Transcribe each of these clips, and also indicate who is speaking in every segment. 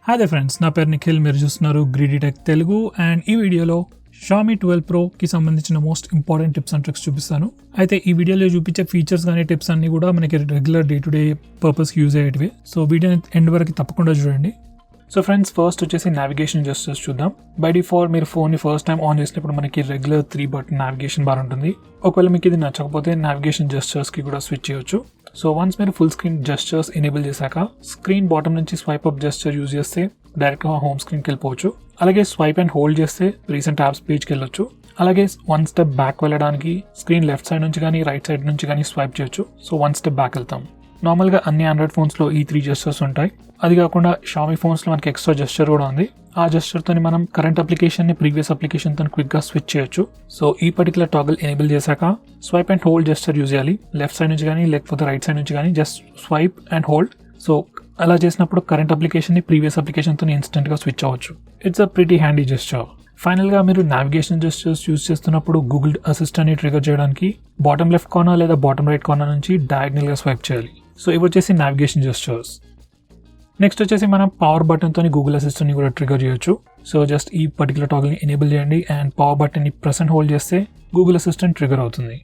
Speaker 1: Hi they friends, నా పేరు నిఖిల్. మీరు చూస్తున్నారు గ్రీడీ టెక్ తెలుగు. అండ్ ఈ వీడియోలో Xiaomi 12 Pro కి సంబంధించిన most important tips and tricks చూపిస్తాను. అయితే ఈ వీడియోలో చూపించే ఫీచర్స్ కానీ టిప్స్ అన్ని కూడా మనకి రెగ్యులర్ డే టు డే పర్పస్కి యూజ్ అయ్యేటివి. సో వీడియోని ఎండ్ వరకు తప్పకుండా చూడండి. సో ఫ్రెండ్స్, ఫస్ట్ వచ్చేసి నావిగేషన్ జెస్చర్స్ చూద్దాం. బై డిఫాల్ట్ మీరు ఫోన్ని ఫస్ట్ టైం ఆన్ చేసినప్పుడు మనకి రెగ్యులర్ 3 బటన్ నావిగేషన్ బార్ ఉంటుంది. ఒకవేళ మీకు ఇది నచ్చకపోతే నావిగేషన్ జెస్చర్స్కి కూడా స్విచ్ చేయొచ్చు. సో వన్స్ మీరు ఫుల్ స్క్రీన్ జెస్చర్స్ ఎనేబుల్ చేశాక స్క్రీన్ బాటమ్ నుంచి స్వైప్ అప్ జెస్చర్ యూజ్ చేస్తే డైరెక్ట్గా హోమ్ స్క్రీన్కి వెళ్ళిపోవచ్చు. అలాగే స్వైప్ అండ్ హోల్డ్ చేస్తే రీసెంట్ యాప్స్ పేజ్కి వెళ్ళొచ్చు. అలాగే 1 స్టెప్ బ్యాక్ వెళ్ళడానికి స్క్రీన్ లెఫ్ట్ సైడ్ నుంచి కానీ రైట్ సైడ్ నుంచి కానీ స్వైప్ చేయొచ్చు. సో 1 స్టెప్ బ్యాక్ వెళ్తాం. నార్మల్గా అన్ని ఆండ్రాయిడ్ ఫోన్స్లో ఈ 3 జెస్చర్స్ ఉంటాయి. అది కాకుండా Xiaomi ఫోన్స్లో మనకి ఎక్స్ట్రా జెస్చర్ కూడా ఉంది. ఆ జెస్చర్తో మనం కరెంట్ అప్లికేషన్ని ప్రీవియస్ అప్లికేషన్తో క్విక్గా స్విచ్ చేయొచ్చు. సో ఈ పర్టికులర్ టాగల్ ఎనేబుల్ చేశాక swipe and hold gesture use చేయాలి. లెఫ్ట్ సైడ్ నుంచి కానీ లేకపోతే రైట్ సైడ్ నుంచి కానీ just swipe and hold. So అలా చేసినప్పుడు కరెంట్ అప్లికేషన్ని ప్రీవియస్ అప్లికేషన్తో ఇన్స్టెంట్గా స్విచ్ అవ్వచ్చు. It's a pretty handy gesture. ఫైనల్గా మీరు నావిగేషన్ జెస్చర్స్ యూజ్ చేస్తున్నప్పుడు గూగుల్ అసిస్టెంట్ని ట్రిగర్ చేయడానికి బాటమ్ లెఫ్ట్ కార్నర్ లేదా బాటమ్ రైట్ కార్నర్ నుంచి డయాగ్నల్గా స్వైప్ చేయాలి. సో ఇవి వచ్చేసి నావిగేషన్ జెస్చర్స్. నెక్స్ట్ వచ్చేసి మనం పవర్ బటన్తో గూగుల్ అసిస్టెంట్ని కూడా ట్రిగర్ చేయొచ్చు. సో జస్ట్ ఈ పర్టికులర్ టాగల్ని ఎనేబుల్ చేయండి అండ్ పవర్ బటన్ని ప్రెస్ అండ్ హోల్డ్ చేస్తే గూగుల్ అసిస్టెంట్ ట్రిగర్ అవుతుంది.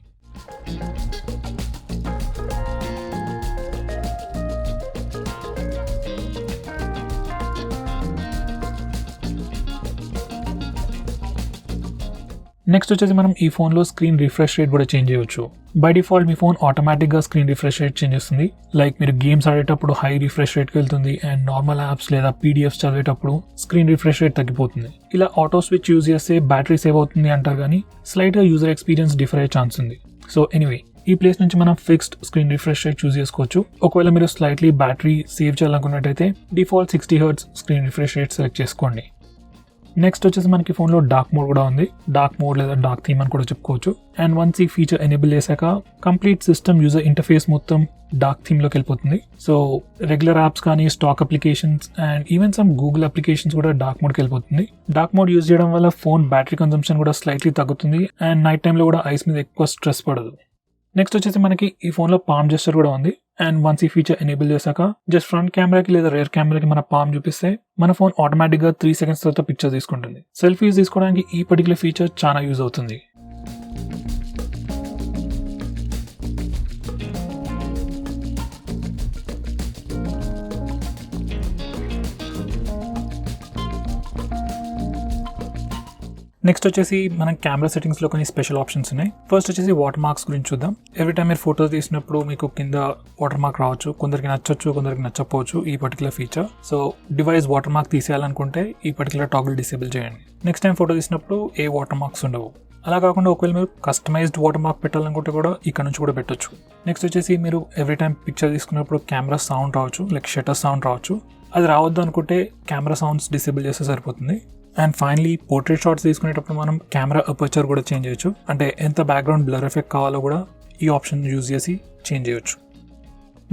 Speaker 1: నెక్స్ట్ వచ్చేసి మనం ఈ ఫోన్లో స్క్రీన్ రిఫ్రెష్ రేట్ కూడా చేంజ్ చేయవచ్చు. బై డిఫాల్ట్ మీ ఫోన్ ఆటోమేటిక్గా స్క్రీన్ రిఫ్రెష్ రేట్ చేంజ్ చేస్తుంది. లైక్ మీరు గేమ్స్ ఆడేటప్పుడు హై రిఫ్రెష్ రేట్కి వెళ్తుంది అండ్ నార్మల్ యాప్స్ లేదా పీడిఎఫ్స్ చదివేటప్పుడు స్క్రీన్ రిఫ్రెష్ రేట్ తగ్గిపోతుంది. ఇలా ఆటో స్విచ్ యూజ్ చేస్తే బ్యాటరీ సేవ్ అవుతుంది అంటారు, కానీ స్లైట్గా యూజర్ ఎక్స్పీరియన్స్ డిఫర్ అయ్యే ఛాన్స్ ఉంది. సో ఎనీవే, ఈ ప్లేస్ నుంచి మనం fixed screen refresh rate choose చేసుకోవచ్చు. ఒకవేళ మీరు స్లైట్లీ బ్యాటరీ సేవ్ చేయాలనుకున్నట్టయితే default 60 Hz screen refresh rate select చేసుకోండి. నెక్స్ట్ వచ్చేసి మనకి ఫోన్లో డార్క్ మోడ్ కూడా ఉంది. డార్క్ మోడ్ లేదా డార్క్ థీమ్ అని కూడా చెప్పుకోవచ్చు. అండ్ వన్స్ ఈ ఫీచర్ ఎనేబుల్ చేశాక కంప్లీట్ సిస్టమ్ యూజర్ ఇంటర్ఫేస్ మొత్తం డార్క్ థీమ్లోకి వెళ్ళిపోతుంది. సో రెగ్యులర్ యాప్స్ కానీ stock applications and even some Google applications కూడా డార్క్ మోడ్కి వెళ్ళిపోతుంది. డార్క్ మోడ్ యూజ్ చేయడం వల్ల ఫోన్ బ్యాటరీ కన్సంప్షన్ కూడా స్లైట్లీ తగ్గుతుంది అండ్ నైట్ టైంలో కూడా ఐస్ మీద ఎక్కువ స్ట్రెస్ పడదు. నెక్స్ట్ వచ్చేసి మనకి ఈ ఫోన్లో పామ్ జెస్చర్ కూడా ఉంది. అండ్ వన్స్ ఈ ఫీచర్ ఎనేబుల్ చేశాక జస్ట్ ఫ్రంట్ కెమెరాకి లేదా రేర్ కెమెరాకి మన పామ్ చూపిస్తే మన ఫోన్ ఆటోమేటిక్గా 3 seconds తర్వాత పిక్చర్ తీసుకుంటుంది. సెల్ఫీస్ తీసుకోవడానికి ఈ పర్టికులర్ ఫీచర్ చాలా యూజ్ అవుతుంది. నెక్స్ట్ వచ్చేసి మనం కెమెరా సెట్టింగ్స్లో కొన్ని స్పెషల్ ఆప్షన్స్ ఉన్నాయి. ఫస్ట్ వచ్చేసి వాటర్ మార్క్స్ గురించి చూద్దాం. ఎవ్రీ టైం మీరు ఫోటోస్ తీసినప్పుడు మీకు కింద వాటర్ మార్క్ రావచ్చు. కొందరికి నచ్చవచ్చు, కొందరికి నచ్చకపోవచ్చు ఈ particular feature. So device water mark తీసేయాలనుకుంటే ఈ పర్టికులర్ టాగుల్ డిసేబుల్ చేయండి. నెక్స్ట్ టైం ఫోటో తీసినప్పుడు ఏ వాటర్ మార్క్స్ ఉండవు. అలా కాకుండా ఒకవేళ మీరు కస్టమైజ్డ్ వాటర్ మార్క్ పెట్టాలనుకుంటే కూడా ఇక్కడ నుంచి కూడా పెట్టొచ్చు. నెక్స్ట్ వచ్చేసి మీరు ఎవ్రీ టైం పిక్చర్ తీసుకున్నప్పుడు కెమెరా సౌండ్ రావచ్చు, లైక్ షటర్ సౌండ్ రావచ్చు. అది రావద్దు అనుకుంటే కెమెరా సౌండ్స్ డిసేబుల్ చేస్తే సరిపోతుంది. అండ్ ఫైనలీ పోర్ట్రేట్ షాట్స్ తీసుకునేటప్పుడు మనం కెమెరా అపర్చర్ కూడా చేంజ్ చేయొచ్చు. అంటే ఎంత బ్యాక్గ్రౌండ్ బ్లర్ ఎఫెక్ట్ కావాలో కూడా ఈ ఆప్షన్ యూజ్ చేసి చేంజ్ చేయొచ్చు.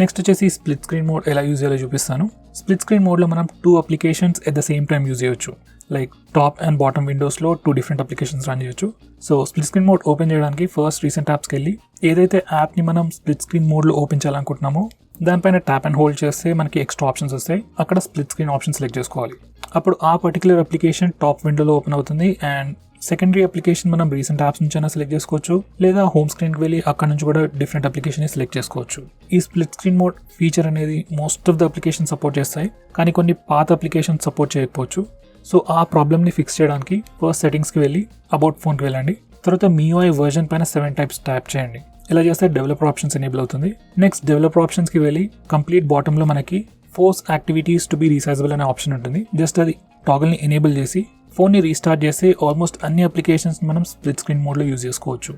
Speaker 1: నెక్స్ట్ వచ్చేసి స్ప్లిట్ స్క్రీన్ మోడ్ ఎలా యూజ్ చేయాలో చూపిస్తాను. స్ప్లిట్ స్క్రీన్ మోడ్లో మనం 2 applications at the same time use చేయొచ్చు. లైక్ టాప్ అండ్ బాటమ్ విండోస్లో 2 డిఫరెంట్ అప్లికేషన్స్ రన్ చేయొచ్చు. So split screen mode open చేయడానికి ఫస్ట్ రీసెంట్ యాప్స్కి వెళ్ళి ఏదైతే యాప్ని మనం స్ప్లిట్ స్క్రీన్ మోడ్లో ఓపెన్ చేయాలనుకుంటున్నామో దానిపైన ట్యాప్ అండ్ హోల్డ్ చేస్తే మనకి ఎక్స్ట్రా ఆప్షన్స్ వస్తాయి. అక్కడ స్ప్లిట్ స్క్రీన్ ఆప్షన్ సెలెక్ట్ చేసుకోవాలి. అప్పుడు ఆ పర్టికులర్ అప్లికేషన్ టాప్ విండోలో ఓపెన్ అవుతుంది అండ్ సెకండరీ అప్లికేషన్ మనం రీసెంట్ యాప్స్ నుంచి అయినా సెలెక్ట్ చేసుకోవచ్చు, లేదా హోమ్ స్క్రీన్కి వెళ్ళి అక్కడ నుంచి కూడా డిఫరెంట్ అప్లికేషన్ సెలెక్ట్ చేసుకోవచ్చు. ఈ స్ప్లిట్ స్క్రీన్ మోడ్ ఫీచర్ అనేది most of the application support చేస్తాయి, కానీ కొన్ని పాత అప్లికేషన్ సపోర్ట్ చేయకపోవచ్చు. సో ఆ ప్రాబ్లమ్ని ఫిక్స్ చేయడానికి ఫస్ట్ సెట్టింగ్స్కి వెళ్ళి అబౌట్ ఫోన్కి వెళ్ళండి. తర్వాత MIUI వర్జన్ పైన 7 types ట్యాప్ చేయండి. ఇలా చేస్తే డెవలపర్ ఆప్షన్స్ ఎనేబుల్ అవుతుంది. నెక్స్ట్ డెవలపర్ ఆప్షన్స్కి వెళ్ళి కంప్లీట్ బాటంలో మనకి ఫోర్స్ యాక్టివిటీస్ టు బి రీసైజబుల్ అనే ఆప్షన్ ఉంటుంది. జస్ట్ అది టాగల్ని ఎనేబుల్ చేసి ఫోన్ని రీస్టార్ట్ చేస్తే ఆల్మోస్ట్ అన్ని అప్లికేషన్స్ మనం స్ప్లిట్ స్క్రీన్ మోడ్లో యూజ్ చేసుకోవచ్చు.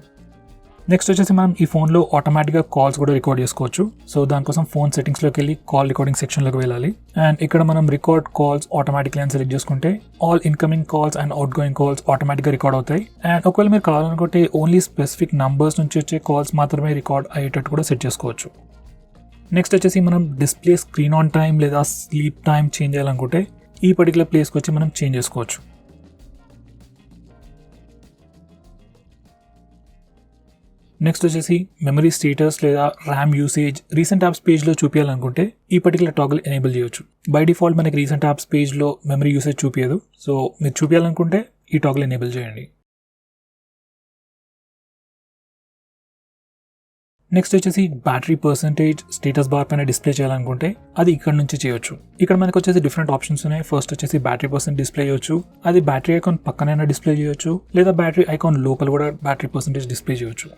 Speaker 1: నెక్స్ట్ వచ్చేసి మనం ఈ ఫోన్లో ఆటోమేటిక్గా కాల్స్ కూడా రికార్డ్ చేసుకోవచ్చు. సో దానికోసం ఫోన్ సెట్టింగ్స్లోకి వెళ్ళి కాల్ రికార్డింగ్ సెక్షన్లోకి వెళ్ళాలి. అండ్ ఇక్కడ మనం రికార్డ్ కాల్స్ ఆటోమేటిక్లీ అని సెలెక్ట్ చేసుకుంటే all incoming calls and out going calls ఆటోమేటిక్గా రికార్డ్ అవుతాయి. అండ్ ఒకవేళ మీరు కావాలనుకుంటే ఓన్లీ స్పెసిఫిక్ నంబర్స్ నుంచి వచ్చే కాల్స్ మాత్రమే రికార్డ్ అయ్యేటట్టు కూడా సెట్ చేసుకోవచ్చు. నెక్స్ట్ వచ్చేసి మనం డిస్ప్లే స్క్రీన్ ఆన్ టైం లేదా స్లీప్ టైం చేంజ్ చేయాలనుకుంటే ఈ పర్టికులర్ ప్లేస్కి వచ్చి మనం చేంజ్ చేసుకోవచ్చు. నెక్స్ట్ వచ్చేసి మెమరీ స్టేటస్ లేదా ర్యామ్ యూసేజ్ రీసెంట్ యాప్స్ పేజ్లో చూపించాలనుకుంటే ఈ పర్టికులర్ టాగుల్ ఎనేబుల్ చేయొచ్చు. బై డిఫాల్ట్ మనకి రీసెంట్ యాప్స్ పేజ్లో మెమరీ యూసేజ్ చూపించదు. సో మీరు చూపించాలనుకుంటే ఈ టాగుల్ ఎనేబుల్ చేయండి. నెక్స్ట్ వచ్చేసి బ్యాటరీ పర్సెంటేజ్ స్టేటస్ బార్ పైన డిస్ప్లే చేయాలనుకుంటే అది ఇక్కడ నుంచి చేయొచ్చు. ఇక్కడ మనకు వచ్చేసి డిఫరెంట్ ఆప్షన్స్ ఉన్నాయి. ఫస్ట్ వచ్చేసి బ్యాటరీ పర్సెంట్ డిస్ప్లే చేయొచ్చు, అది బ్యాటరీ ఐకాన్ పక్కనైనా డిస్ప్లే చేయొచ్చు, లేదా బ్యాటరీ ఐకాన్ లోపల కూడా బ్యాటరీ పర్సెంటేజ్ డిస్ప్లే చేయొచ్చు.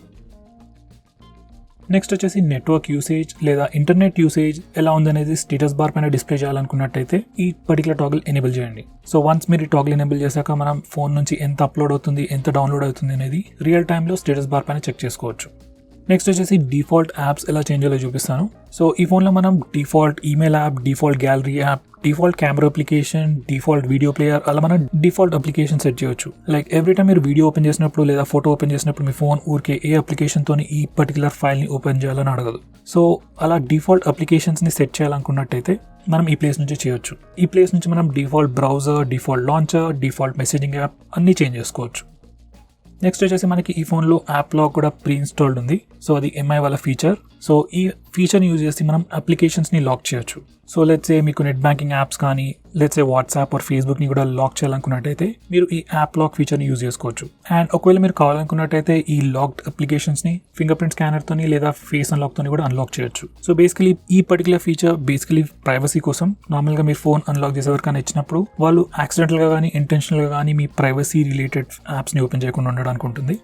Speaker 1: నెక్స్ట్ వచ్చేసి నెట్వర్క్ యూసేజ్ లేదా ఇంటర్నెట్ యూసేజ్ ఎలా ఉందనేది స్టేటస్ బార్ పైన డిస్ప్లే చేయాలనుకున్నట్టయితే ఈ పర్టికులర్ టాగుల్ ఎనేబుల్ చేయండి. సో వన్స్ మీరు ఈ టాగుల్ ఎనేబుల్ చేశాక మనం ఫోన్ నుంచి ఎంత అప్లోడ్ అవుతుంది, ఎంత డౌన్లోడ్ అవుతుంది అనేది రియల్ టైంలో స్టేటస్ బార్ పైన చెక్ చేసుకోవచ్చు. నెక్స్ట్ వచ్చేసి డిఫాల్ట్ యాప్స్ ఎలా చేంజ్ అయ్యేలా చూపిస్తాను. సో ఈ ఫోన్లో మనం default email app, default gallery app, default camera application, default video player అలా మనం డిఫాల్ట్ అప్లికేషన్ సెట్ చేయొచ్చు. లైక్ ఎవ్రీ టైం మీరు వీడియో ఓపెన్ చేసినప్పుడు లేదా ఫోటో ఓపెన్ చేసినప్పుడు మీ ఫోన్ ఊరికే ఏ అప్లికేషన్తో ఈ పర్టికులర్ ఫైల్ని ఓపెన్ చేయాలని అడగదు. సో అలా డిఫాల్ట్ అప్లికేషన్స్ని సెట్ చేయాలనుకున్నట్టయితే మనం ఈ ప్లేస్ నుంచి చేయొచ్చు. ఈ ప్లేస్ నుంచి మనం default browser, default launcher, default messaging app అన్నీ చేంజ్ చేసుకోవచ్చు. నెక్స్ట్ వచ్చేసి మనకి ఈ ఫోన్లో యాప్ లాక్ కూడా ప్రీ ఇన్స్టాల్డ్ ఉంది. సో అది ఎంఐ వాళ్ళ ఫీచర్. సో ఈ ఫీచర్ని యూజ్ చేసి మనం అప్లికేషన్స్ని లాక్ చేయొచ్చు. సో లెట్స్ ఏ మీకు నెట్ బ్యాంకింగ్ యాప్స్ కానీ లెట్స్ ఏ వాట్సాప్ ఆర్ ఫేస్బుక్ని కూడా లాక్ చేయాలనుకున్నట్టయితే మీరు ఈ యాప్ లాక్ ఫీచర్ని యూజ్ చేసుకోవచ్చు. అండ్ ఒకవేళ మీరు కావాలనుకున్నట్టయితే ఈ లాక్డ్ అప్లికేషన్స్ని ఫింగర్ ప్రింట్ స్కానర్తోని లేదా ఫేస్ అన్లాక్తోని కూడా అన్లాక్ చేయొచ్చు. సో బేసికలీ ఈ పర్టికులర్ ఫీచర్ బేసికలీ ప్రైవసీ కోసం. నార్మల్గా మీరు ఫోన్ అన్లాక్ చేసే వరకు ఇచ్చినప్పుడు వాళ్ళు యాక్సిడెంటల్గా కానీ ఇంటెన్షనల్గా కానీ మీ ప్రైవసీ రిలేటెడ్ యాప్స్ని ఓపెన్ చేయకుండా ఉండడానికి ఉంటుంది.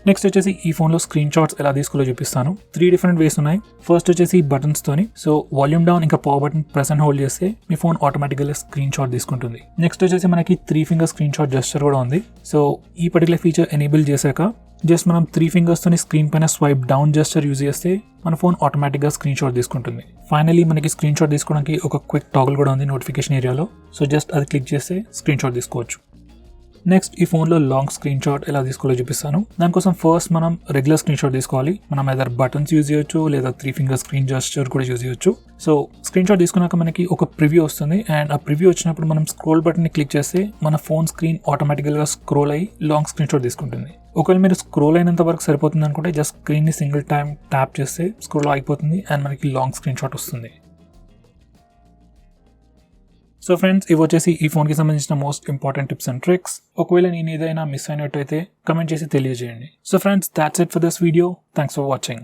Speaker 1: నెక్స్ట్ వచ్చేసి ఈ ఫోన్లో స్క్రీన్ షాట్స్ ఎలా తీసుకోవాలో చూపిస్తాను. 3 డిఫరెంట్ వేస్ ఉన్నాయి. ఫస్ట్ వచ్చేసి బటన్స్ తోని. సో వాల్యూమ్ డౌన్ ఇంకా power button press and hold చేస్తే మీ ఫోన్ ఆటోమేటిక్గా స్క్రీన్ షాట్ తీసుకుంటుంది. నెక్స్ట్ వచ్చేసి మనకి 3 ఫింగర్ స్క్రీన్ షాట్ జెస్చర్ కూడా ఉంది. సో ఈ పర్టికులర్ ఫీచర్ ఎనేబుల్ చేశాక జస్ట్ మనం 3 ఫింగర్స్తోని స్క్రీన్ పైన స్వైప్ డౌన్ జెస్చర్ యూజ్ చేస్తే మన ఫోన్ ఆటోమేటిక్గా స్క్రీన్ షాట్ తీసుకుంటుంది. ఫైనలీ మనకి స్క్రీన్ షాట్ తీసుకోవడానికి ఒక క్విక్ టాగుల్ కూడా ఉంది నోటిఫికేషన్ ఏరియాలో. సో జస్ట్ అది క్లిక్ చేస్తే స్క్రీన్ షాట్ తీసుకోవచ్చు. నెక్స్ట్ ఈ ఫోన్లో లాంగ్ స్క్రీన్ షాట్ ఎలా తీసుకోవాలో చూపిస్తాను. దానికోసం ఫస్ట్ మనం రెగ్యులర్ స్క్రీన్ షాట్ తీసుకోవాలి. మనం ఏదైనా బటన్స్ యూజ్ చేయొచ్చు లేదా 3 ఫింగర్ స్క్రీన్ జెస్చర్ కూడా యూజ్ చేయొచ్చు. సో స్క్రీన్ షాట్ తీసుకున్నాక మనకి ఒక ప్రివ్యూ వస్తుంది. అండ్ ఆ ప్రివ్యూ వచ్చినప్పుడు మనం స్క్రోల్ బటన్ని క్లిక్ చేస్తే మన ఫోన్ స్క్రీన్ ఆటోమేటిక్గా స్క్రోల్ అయ్యి లాంగ్ స్క్రీన్ షాట్ తీసుకుంటుంది. ఒకవేళ మీరు స్క్రోల్ అయినంత వరకు సరిపోతుంది అనుకుంటే జస్ట్ స్క్రీన్ని సింగిల్ టైం ట్యాప్ చేస్తే స్క్రోల్ అయిపోతుంది అండ్ మనకి లాంగ్ స్క్రీన్ షాట్ వస్తుంది. సో ఫ్రెండ్స్, ఇవి వచ్చేసి ఈ ఫోన్కి సంబంధించిన most important tips and tricks. ఒకవేళ నేను ఏదైనా మిస్ అయినట్టయితే కమెంట్ చేసి తెలియజేయండి. So friends, that's it for this video. Thanks for watching.